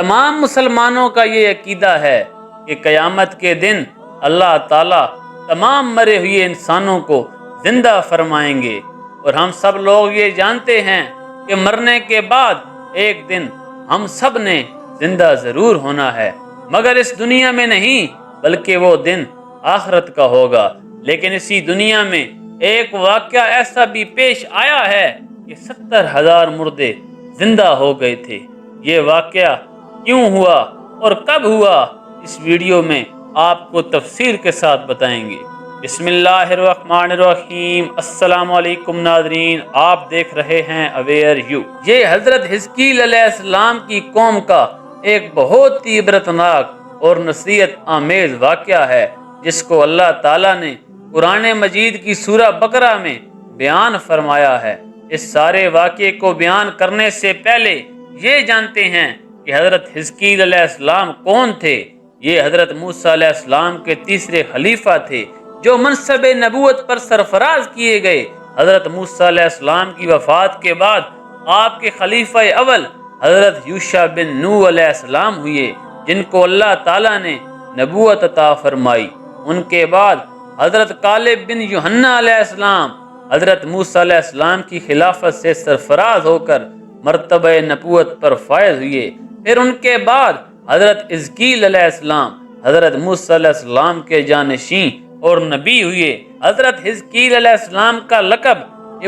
تمام مسلمانوں کا یہ عقیدہ ہے کہ قیامت کے دن اللہ تعالیٰ تمام مرے ہوئے انسانوں کو زندہ فرمائیں گے، اور ہم سب لوگ یہ جانتے ہیں کہ مرنے کے بعد ایک دن ہم سب نے زندہ ضرور ہونا ہے، مگر اس دنیا میں نہیں بلکہ وہ دن آخرت کا ہوگا۔ لیکن اسی دنیا میں ایک واقعہ ایسا بھی پیش آیا ہے کہ 70,000 مردے زندہ ہو گئے تھے۔ یہ واقعہ کیوں ہوا اور کب ہوا، اس ویڈیو میں آپ کو تفصیل کے ساتھ بتائیں گے۔ بسم اللہ الرحمن الرحیم۔ السلام علیکم ناظرین، آپ دیکھ رہے ہیں اویئر یو۔ یہ حضرت حزقیل علیہ السلام کی قوم کا ایک بہت ہی عبرتناک اور نصیحت آمیز واقعہ ہے، جس کو اللہ تعالیٰ نے قرآن مجید کی سورہ بقرہ میں بیان فرمایا ہے۔ اس سارے واقعے کو بیان کرنے سے پہلے یہ جانتے ہیں کہ حضرت حزقیل علیہ السلام کون تھے۔ یہ حضرت موسیٰ علیہ السلام کے تیسرے خلیفہ تھے، جو منصب نبوت پر سرفراز کیے گئے۔ حضرت موسیٰ علیہ السلام کی وفات کے بعد آپ کے خلیفہ اول حضرت یوشع بن نون علیہ السلام ہوئے، جن کو اللہ تعالیٰ نے نبوت عطا فرمائی۔ ان کے بعد حضرت کالب بن یوحنا علیہ السلام حضرت موسیٰ علیہ السلام کی خلافت سے سرفراز ہو کر مرتبہ نبوت پر فائز ہوئے۔ پھر ان کے بعد حضرت حزقیل علیہ السلام حضرت موسیٰ علیہ السلام کے جانشین اور نبی ہوئے۔ حضرت حزقیل علیہ السلام کا لقب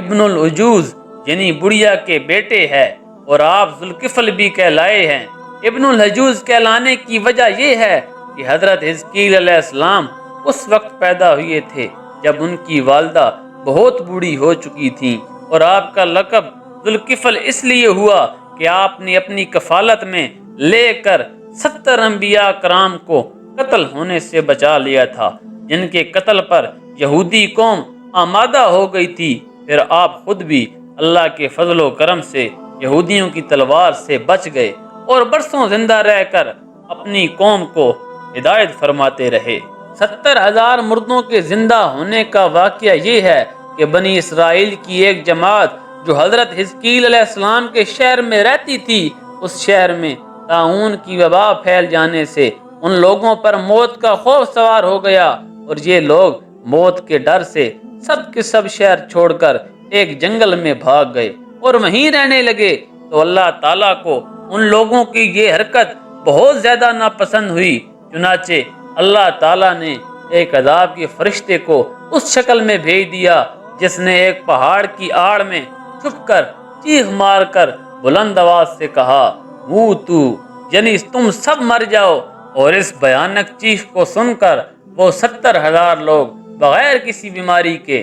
ابن العجوز یعنی بڑھیا کے بیٹے ہے، اور آپ ذوالکفل بھی کہلائے ہیں۔ ابن العجوز کہلانے کی وجہ یہ ہے کہ حضرت حزقیل علیہ السلام اس وقت پیدا ہوئے تھے جب ان کی والدہ بہت بوڑھی ہو چکی تھیں، اور آپ کا لقب ذوالکفل اس لیے ہوا کہ آپ نے اپنی کفالت میں لے کر 70 انبیاء کرام کو قتل ہونے سے بچا لیا تھا، جن کے قتل پر یہودی قوم آمادہ ہو گئی تھی۔ پھر آپ خود بھی اللہ کے فضل و کرم سے یہودیوں کی تلوار سے بچ گئے اور برسوں زندہ رہ کر اپنی قوم کو ہدایت فرماتے رہے۔ 70,000 مردوں کے زندہ ہونے کا واقعہ یہ ہے کہ بنی اسرائیل کی ایک جماعت جو حضرت حزقیل علیہ السلام کے شہر میں رہتی تھی، اس شہر میں طاعون کی وبا پھیل جانے سے ان لوگوں پر موت کا خوف سوار ہو گیا، اور یہ لوگ موت کے ڈر سے سب کے سب شہر چھوڑ کر ایک جنگل میں بھاگ گئے اور وہیں رہنے لگے۔ تو اللہ تعالیٰ کو ان لوگوں کی یہ حرکت بہت زیادہ ناپسند ہوئی، چنانچہ اللہ تعالیٰ نے ایک عذاب کے فرشتے کو اس شکل میں بھیج دیا، جس نے ایک پہاڑ کی آڑ میں چھپ کر چیخ مار کر بلند آواز سے کہا، موتو، یعنی تم سب مر جاؤ۔ اور اس بھیانک چیخ کو سن کر وہ 70,000 لوگ بغیر کسی بیماری کے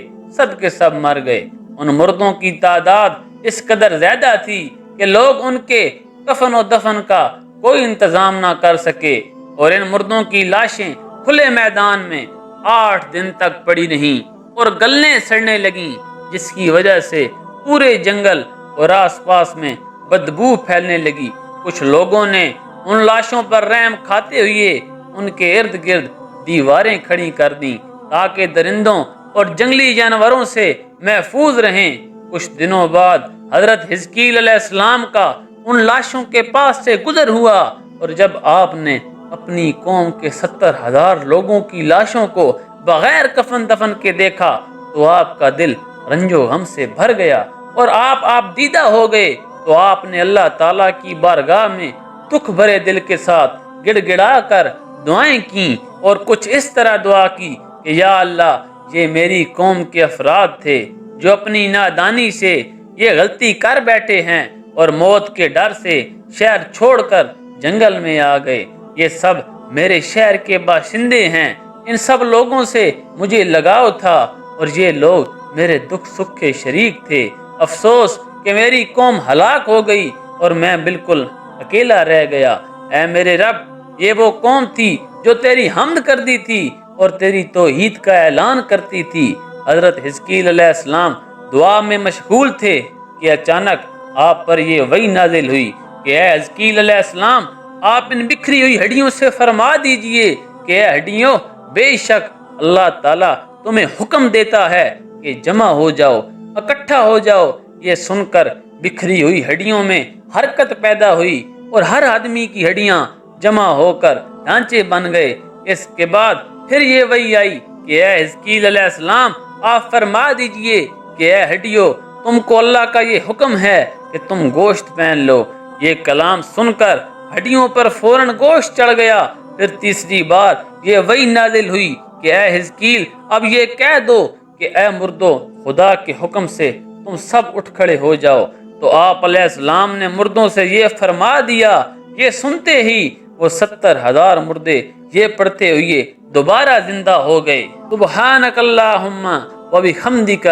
سب مر گئے۔ ان مردوں کی تعداد اس قدر زیادہ تھی کہ لوگ ان کے کفن و دفن کا کوئی انتظام نہ کر سکے، اور ان مردوں کی لاشیں کھلے میدان میں 8 دن تک پڑی رہیں اور گلنے سڑنے لگیں، جس کی وجہ سے پورے جنگل اور آس پاس میں بدبو پھیلنے لگی۔ کچھ لوگوں نے ان لاشوں پر رحم کھاتے ہوئے ان کے ارد گرد دیواریں کھڑی کر دیں تاکہ درندوں اور جنگلی جانوروں سے محفوظ رہیں۔ کچھ دنوں بعد حضرت حزقیل علیہ السلام کا ان لاشوں کے پاس سے گزر ہوا، اور جب آپ نے اپنی قوم کے 70,000 لوگوں کی لاشوں کو بغیر کفن دفن کے دیکھا تو آپ کا دل رنج و غم سے بھر گیا اور آپ دیدہ ہو گئے۔ تو آپ نے اللہ تعالیٰ کی بارگاہ میں دکھ بھرے دل کے ساتھ گڑ گڑا کر دعائیں کیں، اور کچھ اس طرح دعا کی کہ یا اللہ، یہ میری قوم کے افراد تھے جو اپنی نادانی سے یہ غلطی کر بیٹھے ہیں اور موت کے ڈر سے شہر چھوڑ کر جنگل میں آ گئے۔ یہ سب میرے شہر کے باشندے ہیں، ان سب لوگوں سے مجھے لگاؤ تھا اور یہ لوگ میرے دکھ سکھ کے شریک تھے۔ افسوس کہ میری قوم ہلاک ہو گئی اور میں بالکل اکیلا رہ گیا۔ اے میرے رب، یہ وہ قوم تھی جو تیری حمد کرتی تھی اور تیری توحید کا اعلان کرتی تھی۔ حضرت حزقیل علیہ السلام دعا میں مشغول تھے کہ اچانک آپ پر یہ وحی نازل ہوئی کہ اے حزقیل علیہ السلام، آپ ان بکھری ہوئی ہڈیوں سے فرما دیجئے کہ اے ہڈیوں، بے شک اللہ تعالیٰ تمہیں حکم دیتا ہے کہ جمع ہو جاؤ، اکٹھا ہو جاؤ۔ یہ سن کر بکھری ہوئی ہڈیوں میں حرکت پیدا ہوئی، اور ہر آدمی کی ہڈیاں جمع ہو کر ڈھانچے بن گئے۔ اس کے بعد پھر یہ وحی آئی کہ اے حزقیل علیہ السلام آپ فرما دیجئے کہ اے ہڈیو تم کو اللہ کا یہ حکم ہے کہ تم گوشت پہن لو۔ یہ کلام سن کر ہڈیوں پر فوراً گوشت چڑھ گیا۔ پھر تیسری بار یہ وحی نازل ہوئی کہ اے حزقیل اب یہ کہہ دو کہ اے مردو خدا کے حکم سے تم سب اٹھ کھڑے ہو جاؤ۔ تو آپ علیہ السلام نے مردوں سے یہ فرما دیا۔ یہ سنتے ہی وہ 70,000 مردے یہ پڑھتے ہوئے دوبارہ زندہ ہو گئے۔ سبحانک اللہم و بحمدک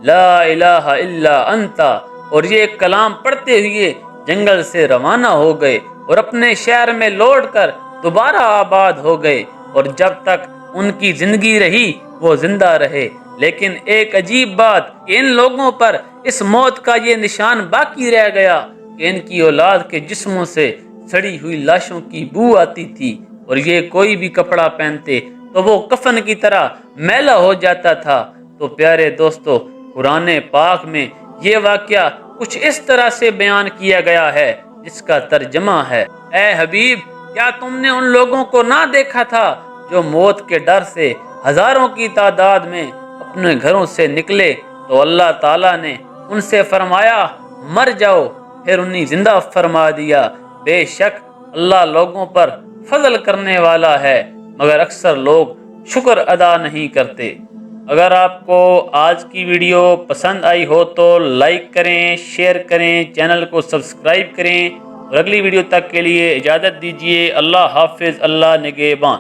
لا الہ الا انت۔ اور یہ کلام پڑھتے ہوئے جنگل سے روانہ ہو گئے اور اپنے شہر میں لوٹ کر دوبارہ آباد ہو گئے، اور جب تک ان کی زندگی رہی وہ زندہ رہے۔ لیکن ایک عجیب بات کہ ان لوگوں پر اس موت کا یہ نشان باقی رہ گیا کہ ان کی اولاد کے جسموں سے سڑی ہوئی لاشوں کی بو آتی تھی، اور یہ کوئی بھی کپڑا پہنتے تو وہ کفن کی طرح میلا ہو جاتا تھا۔ تو پیارے دوستو، قرآن پاک میں یہ واقعہ کچھ اس طرح سے بیان کیا گیا ہے جس کا ترجمہ ہے: اے حبیب کیا تم نے ان لوگوں کو نہ دیکھا تھا جو موت کے ڈر سے ہزاروں کی تعداد میں اپنے گھروں سے نکلے؟ تو اللہ تعالیٰ نے ان سے فرمایا مر جاؤ، پھر انہیں زندہ فرما دیا۔ بے شک اللہ لوگوں پر فضل کرنے والا ہے، مگر اکثر لوگ شکر ادا نہیں کرتے۔ اگر آپ کو آج کی ویڈیو پسند آئی ہو تو لائک کریں، شیئر کریں، چینل کو سبسکرائب کریں، اور اگلی ویڈیو تک کے لیے اجازت دیجیے۔ اللہ حافظ، اللہ نگہبان۔